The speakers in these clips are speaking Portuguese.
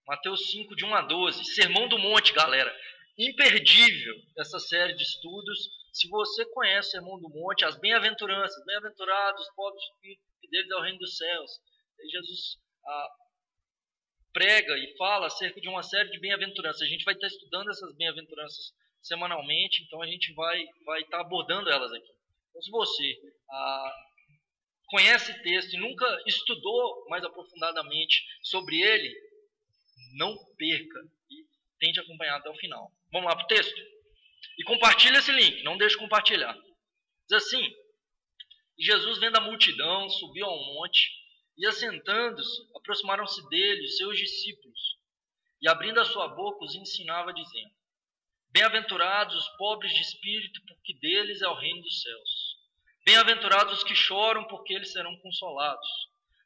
Mateus 5, de 1 a 12. Sermão do Monte, galera. Imperdível essa série de estudos. Se você conhece o Sermão do Monte, as bem-aventuranças, bem-aventurados, pobres de espírito, que deles é o reino dos céus. E Jesus prega e fala acerca de uma série de bem-aventuranças. A gente vai estar estudando essas bem-aventuranças semanalmente, então a gente vai estar abordando elas aqui. Então, se você conhece o texto e nunca estudou mais aprofundadamente sobre ele, não perca e tente acompanhar até o final. Vamos lá para o texto? E compartilha esse link, não deixe de compartilhar. Diz assim: Jesus, vendo a multidão, subiu ao monte, e assentando-se, aproximaram-se dele os seus discípulos, e abrindo a sua boca os ensinava, dizendo: Bem-aventurados os pobres de espírito, porque deles é o reino dos céus. Bem-aventurados os que choram, porque eles serão consolados.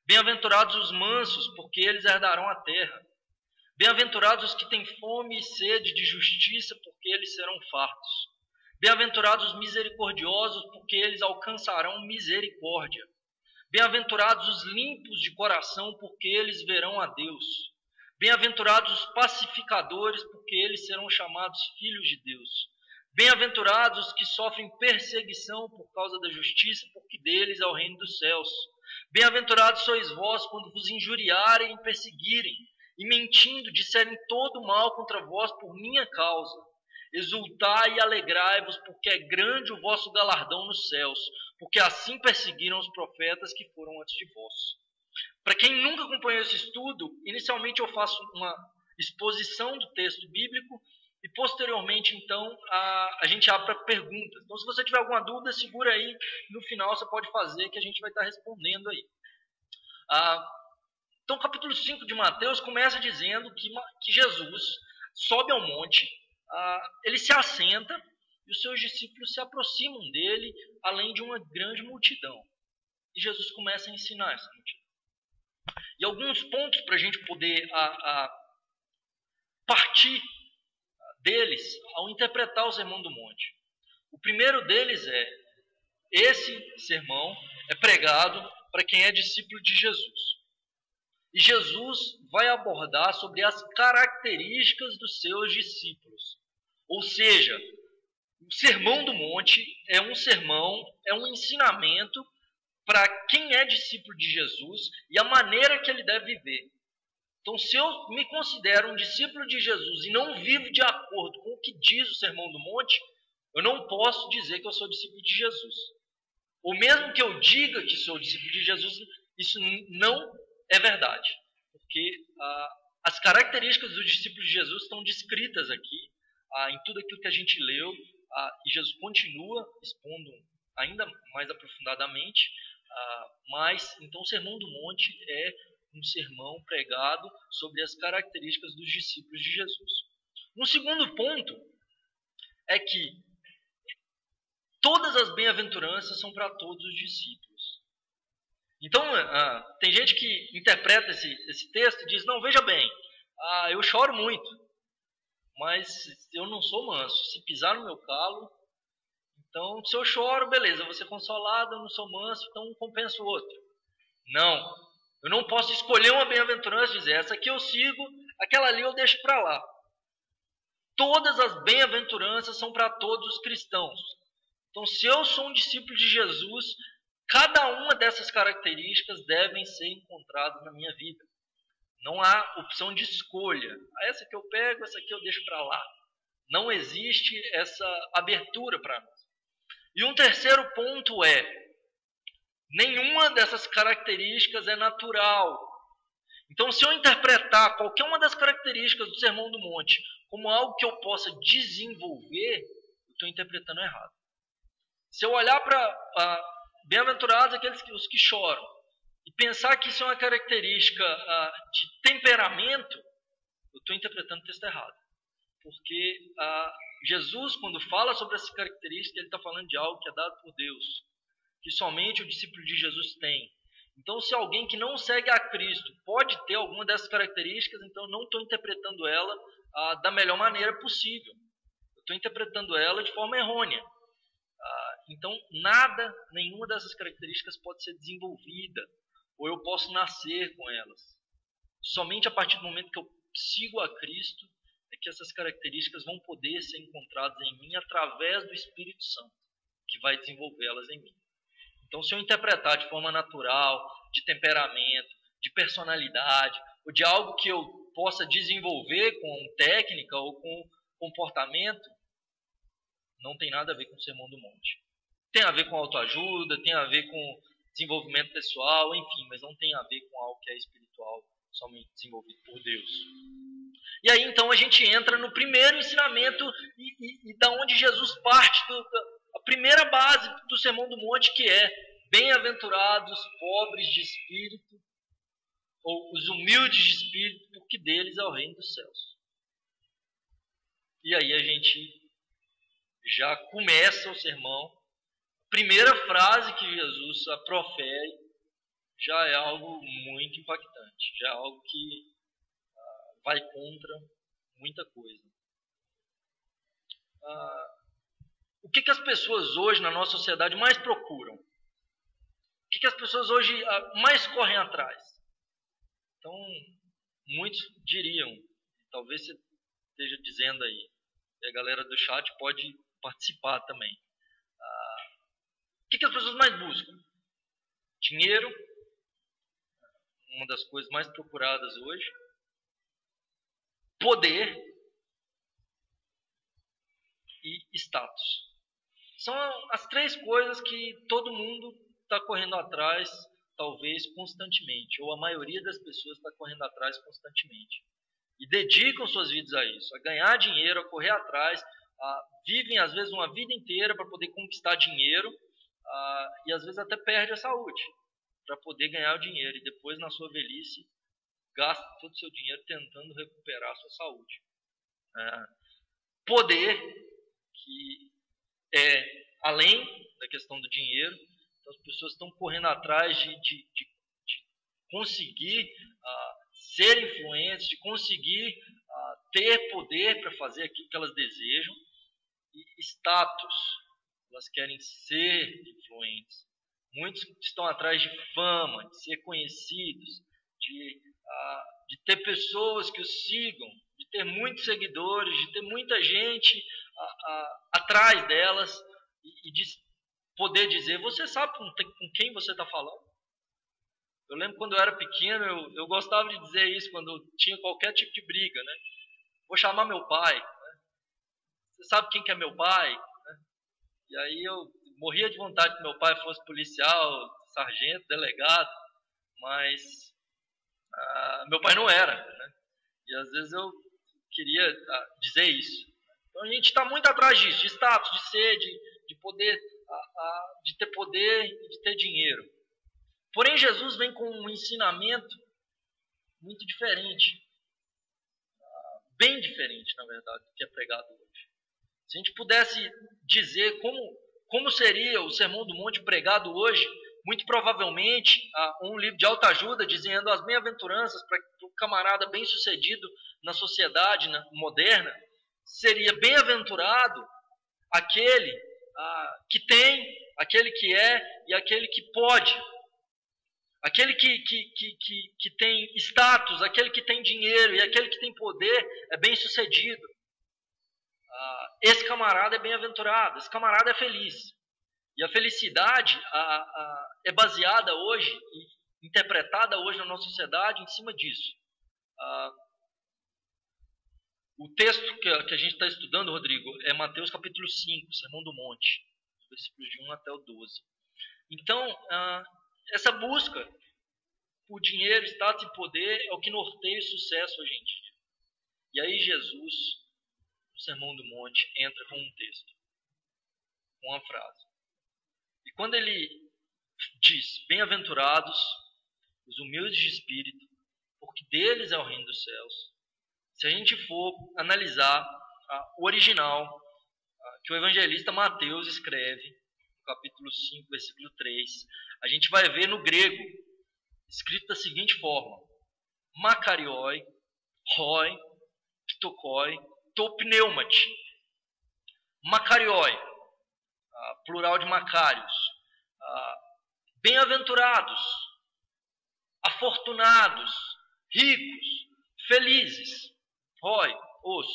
Bem-aventurados os mansos, porque eles herdarão a terra. Bem-aventurados os que têm fome e sede de justiça, porque eles serão fartos. Bem-aventurados os misericordiosos, porque eles alcançarão misericórdia. Bem-aventurados os limpos de coração, porque eles verão a Deus. Bem-aventurados os pacificadores, porque eles serão chamados filhos de Deus. Bem-aventurados os que sofrem perseguição por causa da justiça, porque deles é o reino dos céus. Bem-aventurados sois vós quando vos injuriarem e perseguirem, e mentindo disserem todo mal contra vós por minha causa. Exultai e alegrai-vos, porque é grande o vosso galardão nos céus, porque assim perseguiram os profetas que foram antes de vós. Para quem nunca acompanhou esse estudo, inicialmente eu faço uma exposição do texto bíblico e posteriormente, então, a gente abre para perguntas. Então, se você tiver alguma dúvida, segura aí, no final você pode fazer que a gente vai estar respondendo aí. Então, o capítulo 5 de Mateus começa dizendo que Jesus sobe ao monte, ele se assenta e os seus discípulos se aproximam dele, além de uma grande multidão. E Jesus começa a ensinar essa multidão. E alguns pontos para a gente poder partir deles ao interpretar o Sermão do Monte. O primeiro deles esse sermão é pregado para quem é discípulo de Jesus. E Jesus vai abordar sobre as características dos seus discípulos. Ou seja, o Sermão do Monte é um sermão, é um ensinamento para quem é discípulo de Jesus e a maneira que ele deve viver. Então, se eu me considero um discípulo de Jesus e não vivo de acordo com o que diz o Sermão do Monte, eu não posso dizer que eu sou discípulo de Jesus. Ou mesmo que eu diga que sou discípulo de Jesus, isso não é verdade. Porque as características dos discípulos de Jesus estão descritas aqui, em tudo aquilo que a gente leu, e Jesus continua expondo ainda mais aprofundadamente. Mas, então, o Sermão do Monte é um sermão pregado sobre as características dos discípulos de Jesus. Um segundo ponto é que todas as bem-aventuranças são para todos os discípulos. Então, tem gente que interpreta esse texto e diz: não, veja bem, eu choro muito, mas eu não sou manso. Se pisar no meu calo, então, se eu choro, beleza, eu vou ser consolado, eu não sou manso, então compensa o outro. Não, eu não posso escolher uma bem-aventurança e dizer: essa aqui eu sigo, aquela ali eu deixo para lá. Todas as bem-aventuranças são para todos os cristãos. Então, se eu sou um discípulo de Jesus, cada uma dessas características devem ser encontradas na minha vida. Não há opção de escolha. Essa que eu pego, essa aqui eu deixo para lá. Não existe essa abertura para nós. E um terceiro ponto nenhuma dessas características é natural. Então, se eu interpretar qualquer uma das características do Sermão do Monte como algo que eu possa desenvolver, eu estou interpretando errado. Se eu olhar para bem-aventurados aqueles os que choram e pensar que isso é uma característica de temperamento, eu estou interpretando o texto errado. Porque Jesus, quando fala sobre essa característica, ele está falando de algo que é dado por Deus, que somente o discípulo de Jesus tem. Então, se alguém que não segue a Cristo pode ter alguma dessas características, então eu não estou interpretando ela da melhor maneira possível. Eu estou interpretando ela de forma errônea. Então, nenhuma dessas características pode ser desenvolvida, ou eu posso nascer com elas. Somente a partir do momento que eu sigo a Cristo é que essas características vão poder ser encontradas em mim através do Espírito Santo, que vai desenvolvê-las em mim. Então, se eu interpretar de forma natural, de temperamento, de personalidade, ou de algo que eu possa desenvolver com técnica ou com comportamento, não tem nada a ver com o Sermão do Monte. Tem a ver com autoajuda, tem a ver com desenvolvimento pessoal, enfim, mas não tem a ver com algo que é espiritual, somente desenvolvido por Deus. E aí, então, a gente entra no primeiro ensinamento e da onde Jesus parte, a primeira base do Sermão do Monte, que é: bem-aventurados pobres de espírito, ou os humildes de espírito, porque deles é o reino dos céus. E aí a gente já começa o sermão. A primeira frase que Jesus profere já é algo muito impactante, já é algo que vai contra muita coisa. O que as pessoas hoje na nossa sociedade mais procuram? O que as pessoas hoje mais correm atrás? Então, muitos diriam, talvez você esteja dizendo aí, e a galera do chat pode participar também. O que as pessoas mais buscam? Dinheiro, uma das coisas mais procuradas hoje. Poder e status. São as três coisas que todo mundo está correndo atrás, talvez constantemente, ou a maioria das pessoas está correndo atrás constantemente. E dedicam suas vidas a isso, a ganhar dinheiro, a correr atrás, vivem às vezes uma vida inteira para poder conquistar dinheiro, e às vezes até perde a saúde para poder ganhar o dinheiro, e depois na sua velhice gasta todo o seu dinheiro tentando recuperar a sua saúde. Poder, que é além da questão do dinheiro, então as pessoas estão correndo atrás de conseguir ser influentes, de conseguir ter poder para fazer aquilo que elas desejam, e status, elas querem ser influentes. Muitos estão atrás de fama, de ser conhecidos, de ter pessoas que os sigam, de ter muitos seguidores, de ter muita gente atrás delas, e de poder dizer: você sabe com quem você está falando? Eu lembro quando eu era pequeno, eu gostava de dizer isso quando tinha qualquer tipo de briga, né? Vou chamar meu pai. Né? Você sabe quem que é meu pai? Né? E aí eu morria de vontade que meu pai fosse policial, sargento, delegado, mas meu pai não era. Né? E às vezes eu queria dizer isso. Então a gente está muito atrás disso, de status, de ser, de poder, de ter poder e de ter dinheiro. Porém, Jesus vem com um ensinamento muito diferente, bem diferente, na verdade, do que é pregado hoje. Se a gente pudesse dizer como seria o Sermão do Monte pregado hoje, muito provavelmente um livro de autoajuda dizendo as bem-aventuranças para o camarada bem-sucedido na sociedade moderna, seria: bem-aventurado aquele que tem, aquele que é e aquele que pode. Aquele que tem status, aquele que tem dinheiro e aquele que tem poder é bem-sucedido. Esse camarada é bem-aventurado, esse camarada é feliz. E a felicidade é baseada hoje, interpretada hoje na nossa sociedade em cima disso. O texto que a gente está estudando, Rodrigo, é Mateus capítulo 5, Sermão do Monte, versículos de 1 até o 12. Então, essa busca por dinheiro, status e poder é o que norteia o sucesso hoje em dia. E aí Jesus, no Sermão do Monte, entra com um texto, com uma frase. E quando ele diz: bem-aventurados os humildes de espírito, porque deles é o reino dos céus. Se a gente for analisar o original que o evangelista Mateus escreve, no capítulo 5, versículo 3, a gente vai ver no grego escrito da seguinte forma: Makarioi, Roi, Ptokoi, Topneumati. Makarioi, plural de Macários. Bem-aventurados, afortunados, ricos, felizes. Roi, os.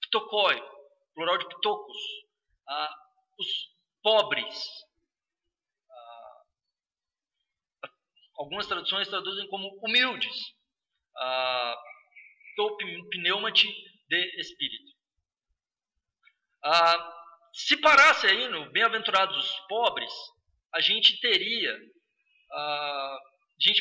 Ptokoi, plural de Ptokos. Os pobres. Algumas traduções traduzem como humildes. Pneumati de espírito. Se parasse aí no bem-aventurados os pobres, a gente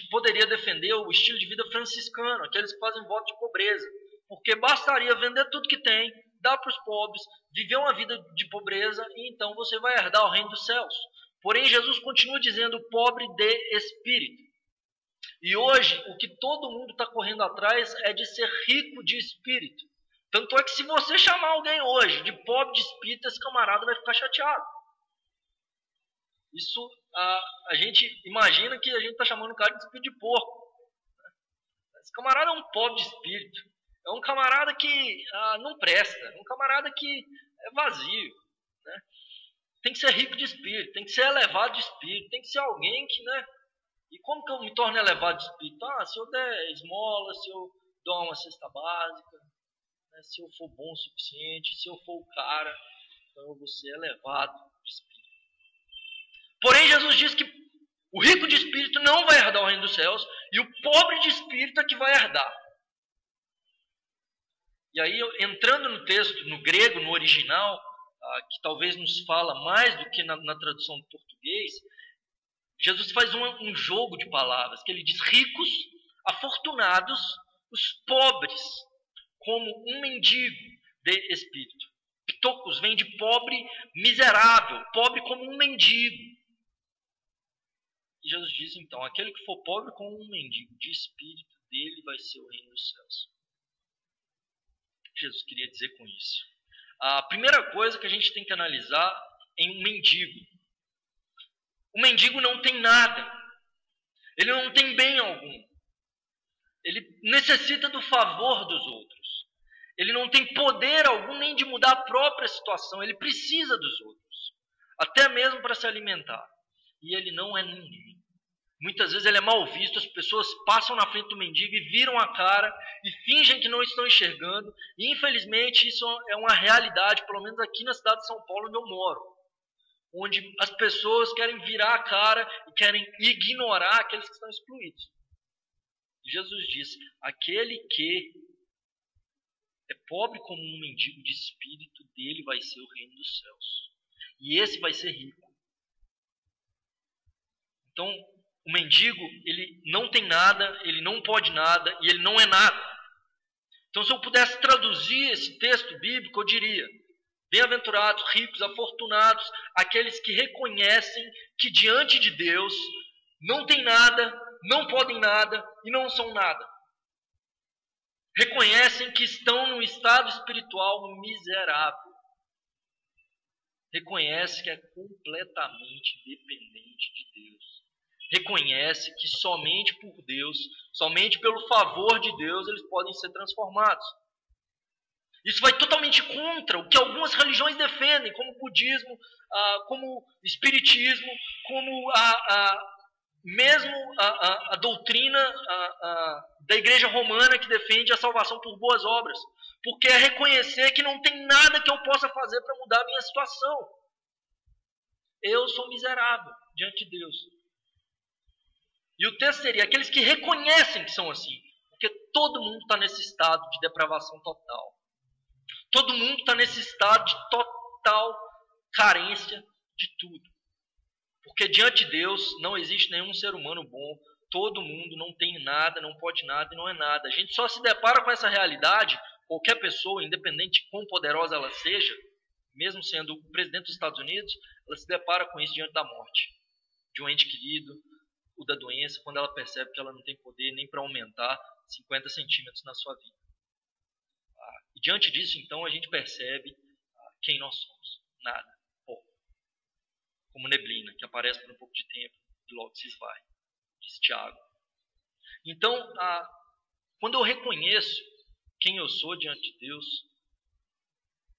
poderia defender o estilo de vida franciscano, aqueles que fazem voto de pobreza, porque bastaria vender tudo que tem, dar para os pobres, viver uma vida de pobreza, e então você vai herdar o reino dos céus. Porém, Jesus continua dizendo pobre de espírito. E hoje, o que todo mundo está correndo atrás é de ser rico de espírito. Tanto é que se você chamar alguém hoje de pobre de espírito, esse camarada vai ficar chateado. Isso, a gente imagina que a gente está chamando o cara de espírito de porco. Esse camarada é um pobre de espírito. É um camarada que não presta. É um camarada que é vazio. Né? Tem que ser rico de espírito. Tem que ser elevado de espírito. Tem que ser alguém que... Né? E como que eu me torno elevado de espírito? Se eu der esmola, se eu dou uma cesta básica, né? Se eu for bom o suficiente, se eu for o cara, então eu vou ser elevado de espírito. Porém, Jesus diz que o rico de espírito não vai herdar o reino dos céus e o pobre de espírito é que vai herdar. E aí, entrando no texto, no grego, no original, que talvez nos fala mais do que na tradução do português, Jesus faz um jogo de palavras, que ele diz ricos, afortunados, os pobres, como um mendigo de espírito. Ptokos vem de pobre miserável, pobre como um mendigo. E Jesus diz, então, aquele que for pobre como um mendigo de espírito, dele vai ser o reino dos céus. O que Jesus queria dizer com isso? A primeira coisa que a gente tem que analisar em um mendigo. O mendigo não tem nada. Ele não tem bem algum. Ele necessita do favor dos outros. Ele não tem poder algum nem de mudar a própria situação. Ele precisa dos outros. Até mesmo para se alimentar. E ele não é ninguém. Muitas vezes ele é mal visto, as pessoas passam na frente do mendigo e viram a cara e fingem que não estão enxergando. E infelizmente isso é uma realidade, pelo menos aqui na cidade de São Paulo, onde eu moro. Onde as pessoas querem virar a cara e querem ignorar aqueles que estão excluídos. E Jesus diz, aquele que é pobre como um mendigo de espírito, dele vai ser o reino dos céus. E esse vai ser rico. Então, o mendigo, ele não tem nada, ele não pode nada e ele não é nada. Então, se eu pudesse traduzir esse texto bíblico, eu diria, bem-aventurados, ricos, afortunados, aqueles que reconhecem que diante de Deus não tem nada, não podem nada e não são nada. Reconhecem que estão num estado espiritual miserável. Reconhece que é completamente dependente de Deus. Reconhece que somente por Deus, somente pelo favor de Deus, eles podem ser transformados. Isso vai totalmente contra o que algumas religiões defendem, como o budismo, como o espiritismo, como mesmo a doutrina da igreja romana que defende a salvação por boas obras. Porque é reconhecer que não tem nada que eu possa fazer para mudar a minha situação. Eu sou miserável diante de Deus. E o texto seria aqueles que reconhecem que são assim. Porque todo mundo está nesse estado de depravação total. Todo mundo está nesse estado de total carência de tudo. Porque diante de Deus não existe nenhum ser humano bom. Todo mundo não tem nada, não pode nada e não é nada. A gente só se depara com essa realidade, qualquer pessoa, independente de quão poderosa ela seja, mesmo sendo o presidente dos Estados Unidos, ela se depara com isso diante da morte. De um ente querido, ou da doença, quando ela percebe que ela não tem poder nem para aumentar 50 centímetros na sua vida. E diante disso, então, a gente percebe quem nós somos. Nada. Pouco. Como neblina, que aparece por um pouco de tempo e logo se esvai. Diz Tiago. Então, quando eu reconheço quem eu sou diante de Deus,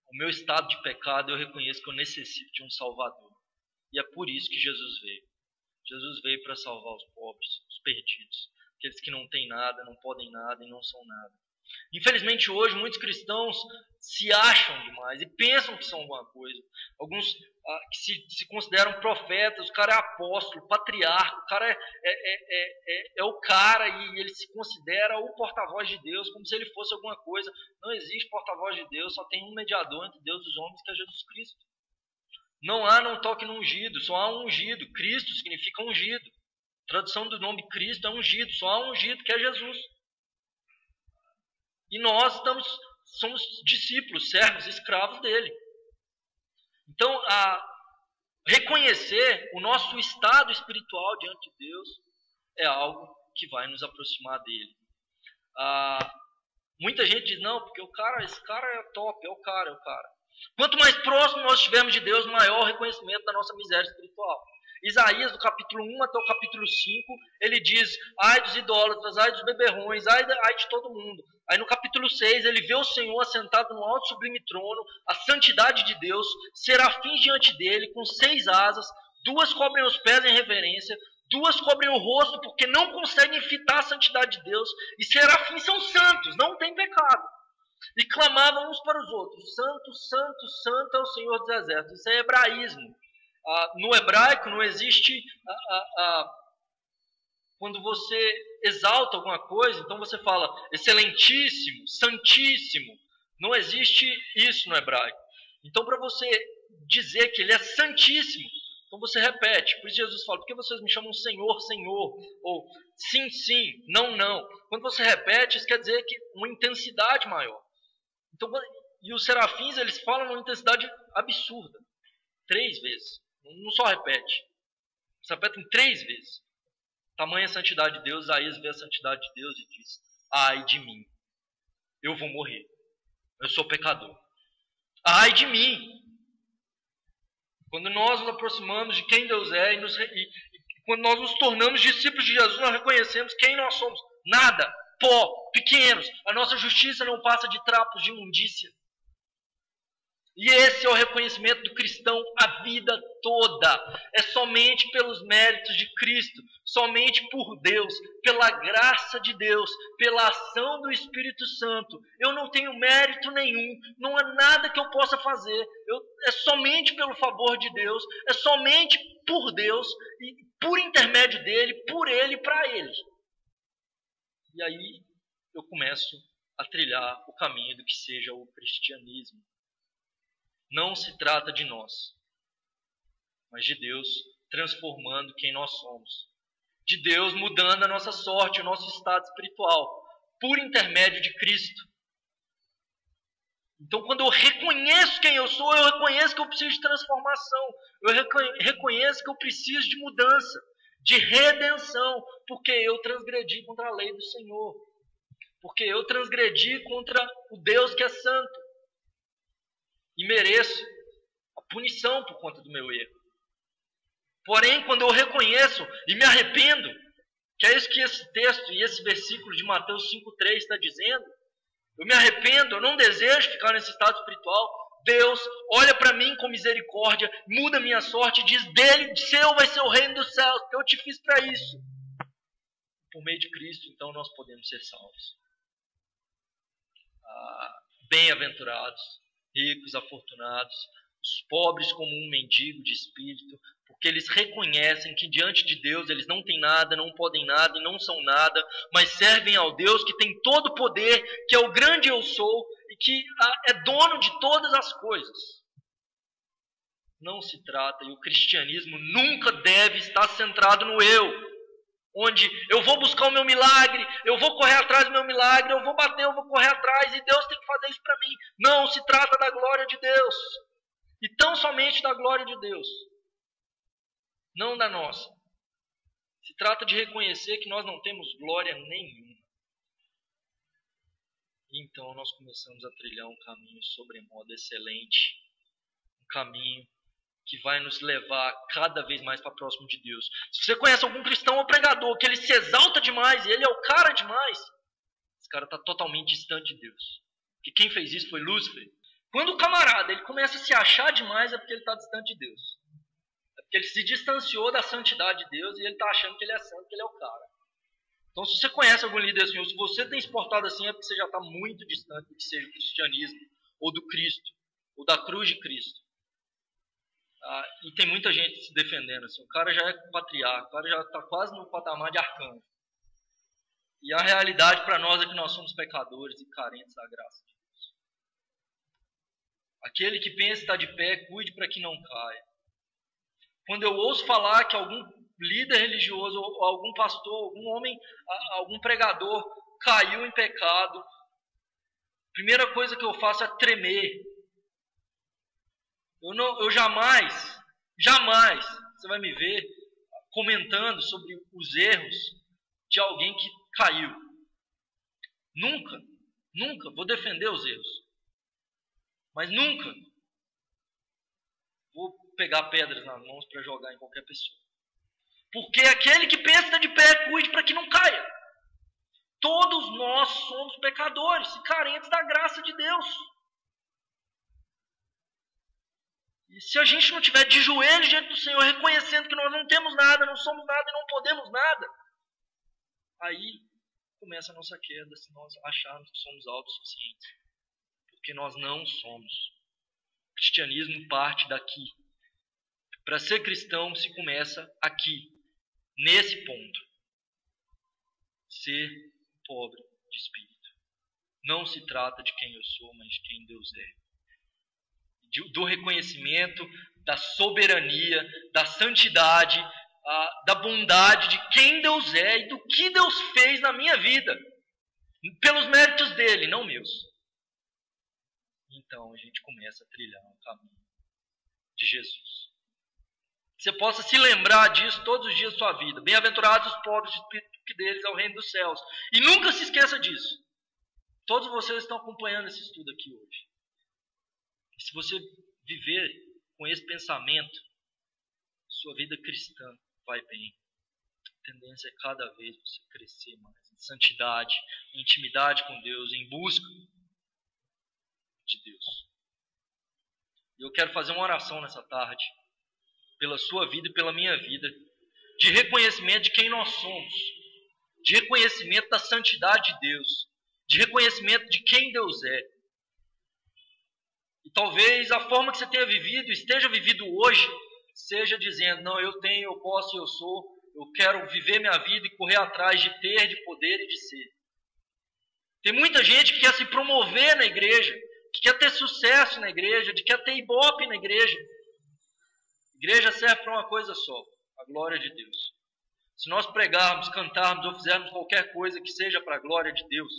o meu estado de pecado, eu reconheço que eu necessito de um Salvador. E é por isso que Jesus veio. Jesus veio para salvar os pobres, os perdidos, aqueles que não têm nada, não podem nada e não são nada. Infelizmente hoje muitos cristãos se acham demais e pensam que são alguma coisa. Alguns que se consideram profetas, o cara é apóstolo, patriarca, o cara é o cara e ele se considera o porta-voz de Deus, como se ele fosse alguma coisa. Não existe porta-voz de Deus, só tem um mediador entre Deus e os homens, que é Jesus Cristo. Não toque no ungido, só há um ungido. Cristo significa ungido. A tradução do nome Cristo é ungido, só há um ungido, que é Jesus. E nós somos discípulos, servos, escravos dele. Então, reconhecer o nosso estado espiritual diante de Deus é algo que vai nos aproximar dele. Muita gente diz, não, porque esse cara é top, é o cara. Quanto mais próximo nós estivermos de Deus, maior o reconhecimento da nossa miséria espiritual. Isaías, do capítulo 1 até o capítulo 5, ele diz, ai dos idólatras, ai dos beberrões, ai de todo mundo. Aí no capítulo 6, ele vê o Senhor assentado no alto sublime trono, a santidade de Deus, serafins diante dele, com 6 asas, 2 cobrem os pés em reverência, 2 cobrem o rosto, porque não conseguem fitar a santidade de Deus, e serafins são santos, não tem pecado. E clamavam uns para os outros, santo, santo, santo é o Senhor dos exércitos. Isso é hebraísmo. No hebraico não existe, quando você exalta alguma coisa, então você fala excelentíssimo, santíssimo. Não existe isso no hebraico. Então, para você dizer que ele é santíssimo, então você repete. Por isso Jesus fala, por que vocês me chamam Senhor, Senhor? Ou sim, sim, não, não. Quando você repete, isso quer dizer que uma intensidade maior. Então, e os serafins, eles falam numa intensidade absurda. 3 vezes. Não só repete. Você repete em 3 vezes. Tamanha santidade de Deus, Isaías vê a santidade de Deus e diz, ai de mim, eu vou morrer. Eu sou pecador. Ai de mim. Quando nós nos aproximamos de quem Deus é e quando nós nos tornamos discípulos de Jesus, nós reconhecemos quem nós somos. Nada, pó, pequenos. A nossa justiça não passa de trapos de imundícia. E esse é o reconhecimento do cristão a vida toda. É somente pelos méritos de Cristo, somente por Deus, pela graça de Deus, pela ação do Espírito Santo. Eu não tenho mérito nenhum, não há nada que eu possa fazer. É somente pelo favor de Deus, é somente por Deus, e por intermédio dele, por ele e para ele. E aí eu começo a trilhar o caminho do que seja o cristianismo. Não se trata de nós, mas de Deus transformando quem nós somos. De Deus mudando a nossa sorte, o nosso estado espiritual, por intermédio de Cristo. Então, quando eu reconheço quem eu sou, eu reconheço que eu preciso de transformação. Eu reconheço que eu preciso de mudança, de redenção, porque eu transgredi contra a lei do Senhor. Porque eu transgredi contra o Deus que é santo. E mereço a punição por conta do meu erro. Porém, quando eu reconheço e me arrependo, que é isso que esse texto e esse versículo de Mateus 5,3 está dizendo, eu me arrependo, eu não desejo ficar nesse estado espiritual, Deus olha para mim com misericórdia, muda minha sorte e diz, dele, seu vai ser o reino dos céus, porque eu te fiz para isso. Por meio de Cristo, então, nós podemos ser salvos. Bem-aventurados, ricos, afortunados, os pobres como um mendigo de espírito, porque eles reconhecem que diante de Deus eles não têm nada, não podem nada e não são nada, mas servem ao Deus que tem todo o poder, que é o grande eu sou e que é dono de todas as coisas. Não se trata, e o cristianismo nunca deve estar centrado no eu, onde eu vou buscar o meu milagre, eu vou correr atrás do meu milagre, eu vou bater, eu vou correr atrás, e Deus tem que fazer isso para mim. Não, se trata da glória de Deus. E tão somente da glória de Deus. Não da nossa. Se trata de reconhecer que nós não temos glória nenhuma. E então nós começamos a trilhar um caminho sobremodo excelente. Um caminho que vai nos levar cada vez mais para próximo de Deus. Se você conhece algum cristão ou pregador que ele se exalta demais, e ele é o cara demais, esse cara está totalmente distante de Deus. Porque quem fez isso foi Lúcifer. Quando o camarada ele começa a se achar demais, é porque ele está distante de Deus. É porque ele se distanciou da santidade de Deus e ele está achando que ele é santo, que ele é o cara. Então, se você conhece algum líder assim, ou se você tem se portado assim, é porque você já está muito distante do que seja o cristianismo, ou do Cristo, ou da cruz de Cristo. E tem muita gente se defendendo. Assim, o cara já é patriarca, o cara já está quase no patamar de arcanjo. E a realidade para nós é que nós somos pecadores e carentes da graça de Deus. Aquele que pensa estar de pé, cuide para que não caia. Quando eu ouço falar que algum líder religioso, ou algum pastor, algum homem, algum pregador caiu em pecado, a primeira coisa que eu faço é tremer. Eu jamais, você vai me ver comentando sobre os erros de alguém que caiu. Nunca vou defender os erros. Mas nunca vou pegar pedras nas mãos para jogar em qualquer pessoa. Porque aquele que pensa estar de pé, cuide para que não caia. Todos nós somos pecadores e carentes da graça de Deus. E se a gente não estiver de joelhos diante do Senhor, reconhecendo que nós não temos nada, não somos nada e não podemos nada, aí começa a nossa queda, se nós acharmos que somos autossuficientes. Porque nós não somos. O cristianismo parte daqui. Para ser cristão se começa aqui, nesse ponto. Ser pobre de espírito. Não se trata de quem eu sou, mas de quem Deus é. Do reconhecimento, da soberania, da santidade, da bondade de quem Deus é e do que Deus fez na minha vida. Pelos méritos dele, não meus. Então a gente começa a trilhar o caminho de Jesus. Você possa se lembrar disso todos os dias da sua vida. Bem-aventurados os pobres de espírito, que deles é o reino dos céus. E nunca se esqueça disso. Todos vocês estão acompanhando esse estudo aqui hoje. E se você viver com esse pensamento, sua vida cristã vai bem. A tendência é cada vez você crescer mais em santidade, em intimidade com Deus, em busca de Deus. E eu quero fazer uma oração nessa tarde, pela sua vida e pela minha vida, de reconhecimento de quem nós somos, de reconhecimento da santidade de Deus, de reconhecimento de quem Deus é. E talvez a forma que você tenha vivido, esteja vivido hoje, seja dizendo, não, eu tenho, eu posso, eu sou, eu quero viver minha vida e correr atrás de ter, de poder e de ser. Tem muita gente que quer se promover na igreja, que quer ter sucesso na igreja, que quer ter ibope na igreja. A igreja serve para uma coisa só, a glória de Deus. Se nós pregarmos, cantarmos ou fizermos qualquer coisa que seja para a glória de Deus,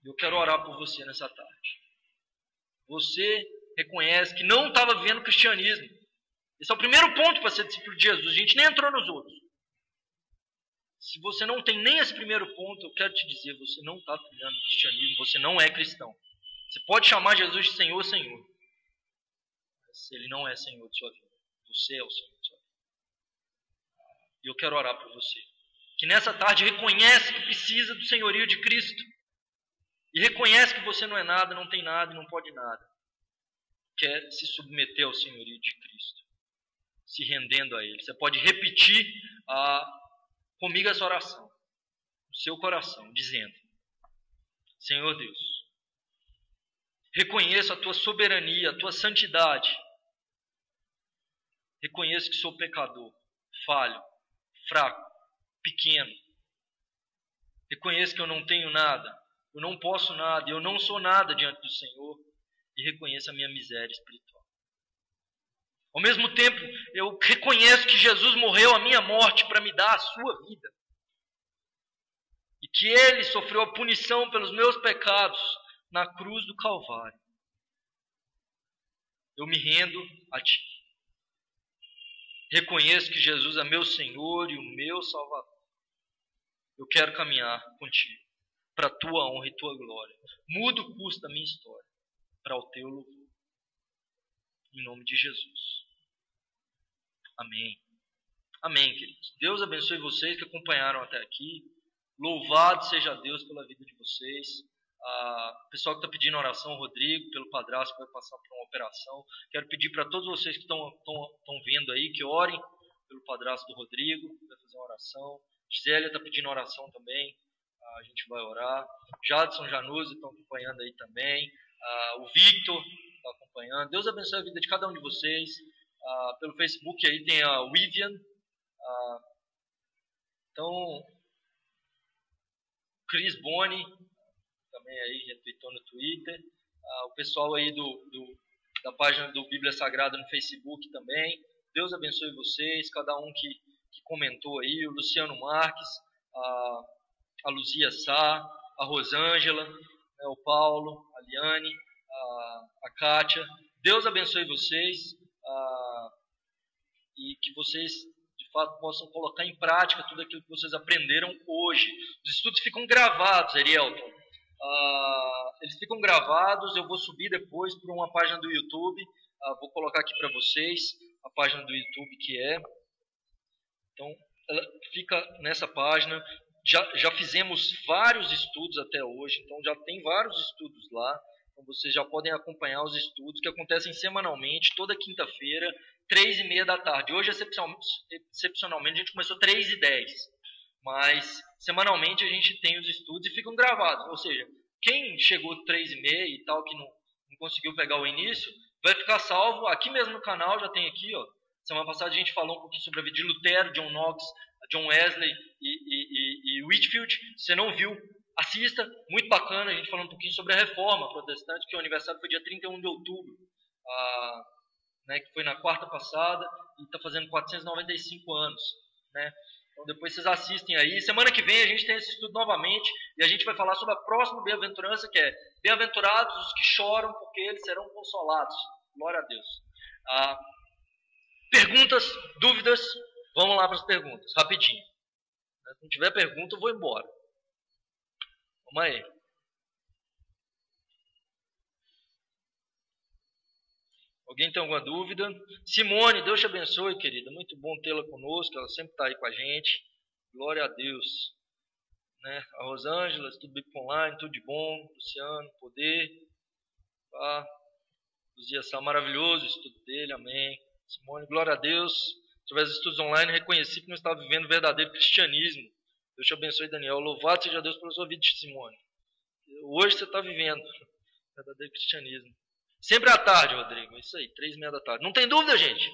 eu quero orar por você nessa tarde. Você reconhece que não estava vivendo o cristianismo. Esse é o primeiro ponto para ser discípulo de Jesus. A gente nem entrou nos outros. Se você não tem nem esse primeiro ponto, eu quero te dizer, você não está trilhando o cristianismo, você não é cristão. Você pode chamar Jesus de Senhor, Senhor. Mas Ele não é Senhor de sua vida. Você é o Senhor de sua vida. E eu quero orar por você. Que nessa tarde reconhece que precisa do senhorio de Cristo. E reconhece que você não é nada, não tem nada e não pode nada. Quer se submeter ao senhorio de Cristo. Se rendendo a Ele. Você pode repetir comigo essa oração. No seu coração, dizendo: Senhor Deus, reconheço a Tua soberania, a Tua santidade. Reconheço que sou pecador, falho, fraco, pequeno. Reconheço que eu não tenho nada. Eu não posso nada, eu não sou nada diante do Senhor, e reconheço a minha miséria espiritual. Ao mesmo tempo, eu reconheço que Jesus morreu a minha morte para me dar a sua vida. E que Ele sofreu a punição pelos meus pecados na cruz do Calvário. Eu me rendo a Ti. Reconheço que Jesus é meu Senhor e o meu Salvador. Eu quero caminhar contigo, para a Tua honra e Tua glória. Muda o curso da minha história, para o Teu louvor. Em nome de Jesus. Amém. Amém, queridos. Deus abençoe vocês que acompanharam até aqui. Louvado seja Deus pela vida de vocês. O pessoal que está pedindo oração, Rodrigo, pelo padrasto que vai passar por uma operação. Quero pedir para todos vocês que estão vendo aí, que orem pelo padrasto do Rodrigo, vai fazer uma oração. Gisélia está pedindo oração também, a gente vai orar. Jadson, Januzzi estão acompanhando aí também. O Victor está acompanhando. Deus abençoe a vida de cada um de vocês. Pelo Facebook aí tem a Vivian. Então, Chris Boni também aí retweetou no Twitter. O pessoal aí da página do Bíblia Sagrada no Facebook também. Deus abençoe vocês, cada um que comentou aí. O Luciano Marques, a Luzia Sá, a Rosângela, né, o Paulo, a Liane, a Kátia. Deus abençoe vocês e que vocês de fato possam colocar em prática tudo aquilo que vocês aprenderam hoje. Os estudos ficam gravados, Arielton. Eles ficam gravados, eu vou subir depois para uma página do YouTube. Vou colocar aqui para vocês a página do YouTube que é. Então, ela fica nessa página. Já fizemos vários estudos até hoje, então já tem vários estudos lá. Então vocês já podem acompanhar os estudos que acontecem semanalmente, toda quinta-feira, 3h30 da tarde. Hoje, excepcionalmente, a gente começou 3h10. Mas, semanalmente, a gente tem os estudos e ficam gravados. Ou seja, quem chegou 3h30 e tal, que não conseguiu pegar o início, vai ficar salvo aqui mesmo no canal, já tem aqui, ó. Semana passada a gente falou um pouquinho sobre a vida de Lutero, John Knox, John Wesley e Whitefield. Se você não viu, assista, muito bacana. A gente falando um pouquinho sobre a Reforma Protestante, que o aniversário foi dia 31 de outubro, né, que foi na quarta passada, e está fazendo 495 anos. Né? Então depois vocês assistem aí. Semana que vem a gente tem esse estudo novamente, e a gente vai falar sobre a próxima bem-aventurança, que é: bem-aventurados os que choram, porque eles serão consolados. Glória a Deus. Perguntas, dúvidas? Vamos lá para as perguntas, rapidinho. Se não tiver pergunta, eu vou embora. Vamos aí. Alguém tem alguma dúvida? Simone, Deus te abençoe, querida. Muito bom tê-la conosco, ela sempre está aí com a gente. Glória a Deus. Né? A Rosângela, tudo bem online, tudo de bom. Luciano, poder. Luzia Sá, maravilhoso o estudo dele, amém. Simone, glória a Deus. Através dos estudos online, reconheci que não estava vivendo o verdadeiro cristianismo. Deus te abençoe, Daniel. Louvado seja Deus pela sua vida, Simone. Hoje você está vivendo o verdadeiro cristianismo. Sempre à tarde, Rodrigo. Isso aí, 3h30 da tarde. Não tem dúvida, gente?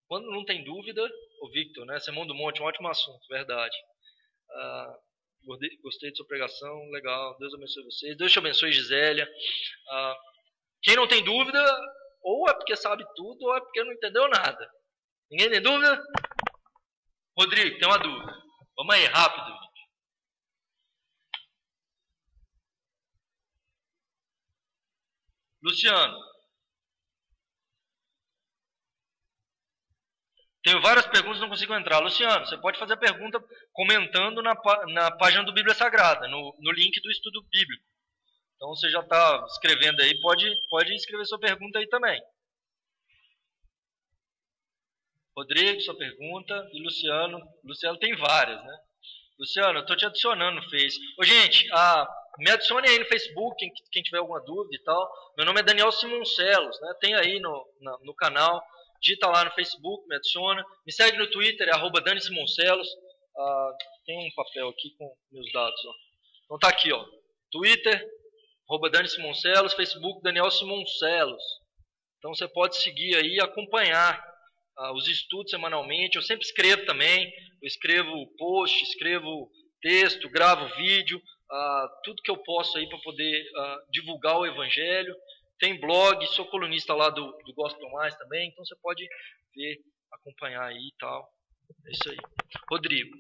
Quando não tem dúvida, o Victor, né? Sermão do Monte, um ótimo assunto, verdade. Gostei de sua pregação, legal. Deus abençoe vocês. Deus te abençoe, Gisélia. Quem não tem dúvida, ou é porque sabe tudo, ou é porque não entendeu nada. Ninguém tem dúvida? Rodrigo, tem uma dúvida. Vamos aí, rápido. Luciano. Tenho várias perguntas e não consigo entrar. Luciano, você pode fazer a pergunta comentando na página do Bíblia Sagrada, no link do estudo bíblico. Então você já está escrevendo aí, pode escrever sua pergunta aí também. Rodrigo, sua pergunta. E Luciano. Luciano tem várias, né? Luciano, eu estou te adicionando no Face. Ô, gente, me adicione aí no Facebook, quem tiver alguma dúvida e tal. Meu nome é Daniel Simoncellos, né? Tem aí no canal. Digita lá no Facebook, me adiciona. Me segue no Twitter, é @DaniSimoncellos. Tem um papel aqui com meus dados, ó. Então tá aqui, ó. Twitter, @DaniSimoncellos, Facebook, Daniel Simoncellos. Então você pode seguir aí e acompanhar os estudos semanalmente. Eu sempre escrevo também. Eu escrevo post, escrevo texto, gravo vídeo, tudo que eu posso aí para poder divulgar o Evangelho. Tem blog, sou colunista lá do Gospel Mais também, então você pode ver, acompanhar aí e tal. É isso aí. Rodrigo,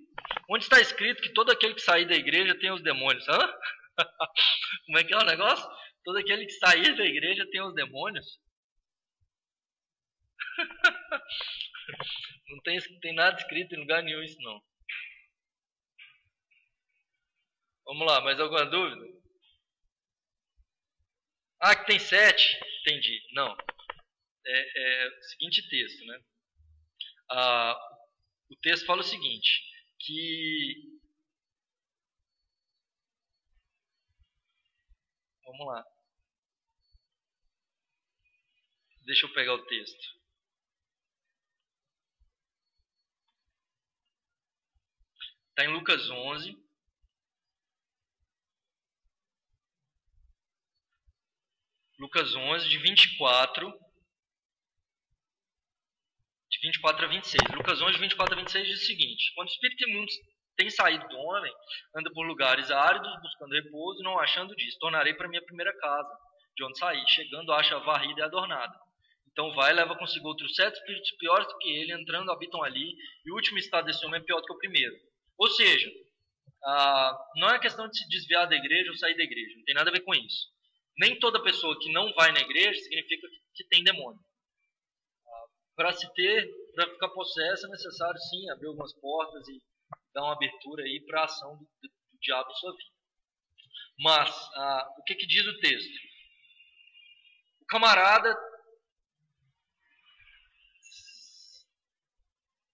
onde está escrito que todo aquele que sair da igreja tem os demônios? Hã? Como é que é o negócio? Todo aquele que sair da igreja tem os demônios? Não tem nada escrito em lugar nenhum isso não. Vamos lá, mais alguma dúvida? Que tem 7. Entendi. Não. é o seguinte texto, né? O texto fala o seguinte, que... Vamos lá. Deixa eu pegar o texto. Está em Lucas 11. Lucas 11, de 24 a 26. Lucas 11, de 24 a 26 diz o seguinte: quando o espírito imundo tem saído do homem, anda por lugares áridos, buscando repouso, e não achando disso, tornarei para minha primeira casa, de onde saí. Chegando, acha varrida e adornada. Então vai e leva consigo outros 7 espíritos piores do que ele, entrando, habitam ali, e o último estado desse homem é pior do que o primeiro. Ou seja, não é questão de se desviar da igreja ou sair da igreja, não tem nada a ver com isso. Nem toda pessoa que não vai na igreja significa que tem demônio. Para ficar possesso é necessário sim abrir algumas portas e dar uma abertura aí para a ação do diabo em sua vida. Mas o que diz o texto? O camarada,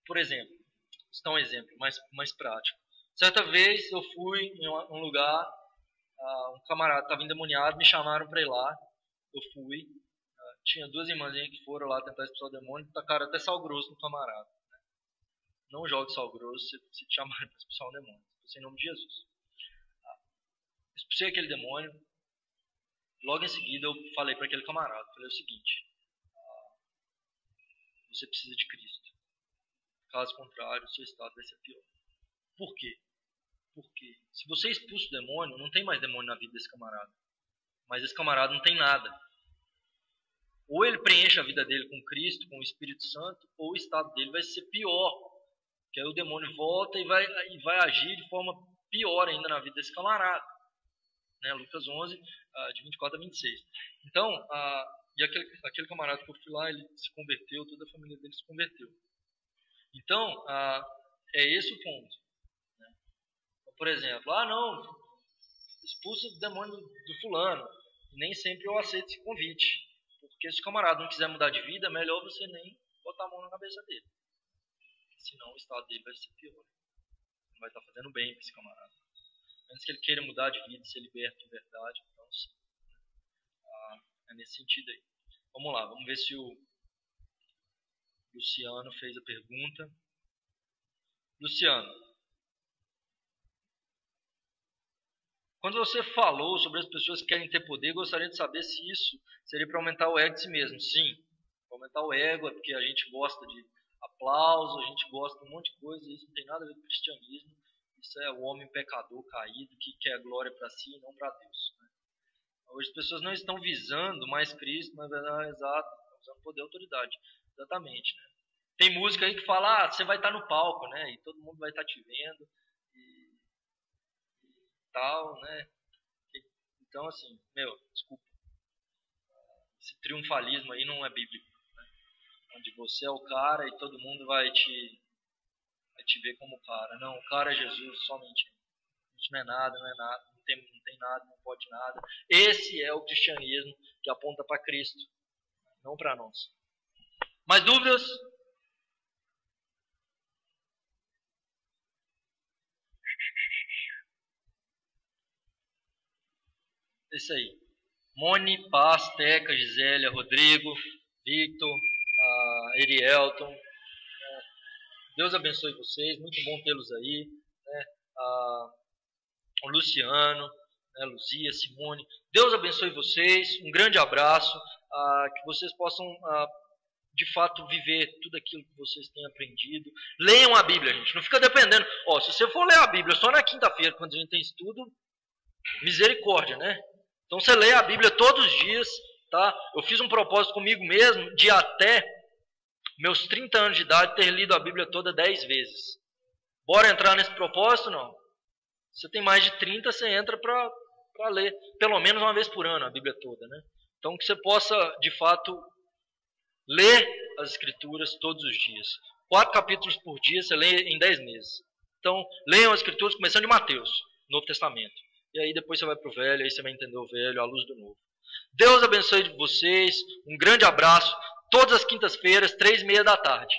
por exemplo, vou dar um exemplo mais prático. Certa vez eu fui em um lugar, um camarada estava endemoniado, me chamaram para ir lá, eu fui. Tinha 2 irmãzinhas que foram lá tentar expulsar o demônio, tacaram até sal grosso no camarada. Não jogue sal grosso se te chamarem para expulsar o demônio. Expulsei em nome de Jesus. Expulsei aquele demônio. Logo em seguida eu falei para aquele camarada, falei o seguinte: você precisa de Cristo. Caso contrário, o seu estado vai ser pior. Por quê? Porque se você expulsa o demônio, não tem mais demônio na vida desse camarada. Mas esse camarada não tem nada. Ou ele preenche a vida dele com Cristo, com o Espírito Santo, ou o estado dele vai ser pior. Que aí o demônio volta e vai agir de forma pior ainda na vida desse camarada. Né? Lucas 11, de 24 a 26. Então, e aquele camarada que eu fui lá, ele se converteu, toda a família dele se converteu. Então, é esse o ponto. Né? Então, por exemplo, não, expulsa o demônio do fulano. E nem sempre eu aceito esse convite. Porque se o camarada não quiser mudar de vida, é melhor você nem botar a mão na cabeça dele. Senão o estado dele vai ser pior. Não vai estar fazendo bem para esse camarada. A menos que ele queira mudar de vida, ser liberto de verdade. Então, sim. É nesse sentido aí. Vamos lá, vamos ver se o Luciano fez a pergunta. Luciano, quando você falou sobre as pessoas que querem ter poder, gostaria de saber se isso seria para aumentar o ego de si mesmo. Sim, para aumentar o ego é porque a gente gosta de aplauso, a gente gosta de um monte de coisa, isso não tem nada a ver com o cristianismo. Isso é o homem pecador caído que quer glória para si e não para Deus. Né? Hoje as pessoas não estão visando mais Cristo, mas exato, estão usando poder e autoridade. Exatamente. Né? Tem música aí que fala, você vai estar no palco, né? E todo mundo vai estar te vendo. E tal, né? Então, assim, desculpa. Esse triunfalismo aí não é bíblico. Né? Onde você é o cara e todo mundo vai te ver como cara. Não, o cara é Jesus, somente. Isso não é nada, não tem nada, não pode nada. Esse é o cristianismo que aponta para Cristo, não para nós. Mais dúvidas? Esse aí. Moni, Paz, Teca, Gisélia, Rodrigo, Victor, Erielton. Deus abençoe vocês, muito bom tê-los aí. Né? O Luciano, né? Luzia, Simone. Deus abençoe vocês, um grande abraço. Que vocês possam, de fato, viver tudo aquilo que vocês têm aprendido. Leiam a Bíblia, gente. Não fica dependendo. Se você for ler a Bíblia só na quinta-feira, quando a gente tem estudo, misericórdia, né? Então você lê a Bíblia todos os dias, tá? Eu fiz um propósito comigo mesmo de até meus 30 anos de idade ter lido a Bíblia toda 10 vezes. Bora entrar nesse propósito? Não. Você tem mais de 30, você entra para ler pelo menos uma vez por ano a Bíblia toda, né? Então que você possa, de fato, ler as Escrituras todos os dias. 4 capítulos por dia você lê em 10 meses. Então, leiam as Escrituras começando de Mateus, Novo Testamento. E aí depois você vai para o Velho, aí você vai entender o Velho à luz do Novo. Deus abençoe vocês, um grande abraço. todas as quintas-feiras, 3h30 da tarde.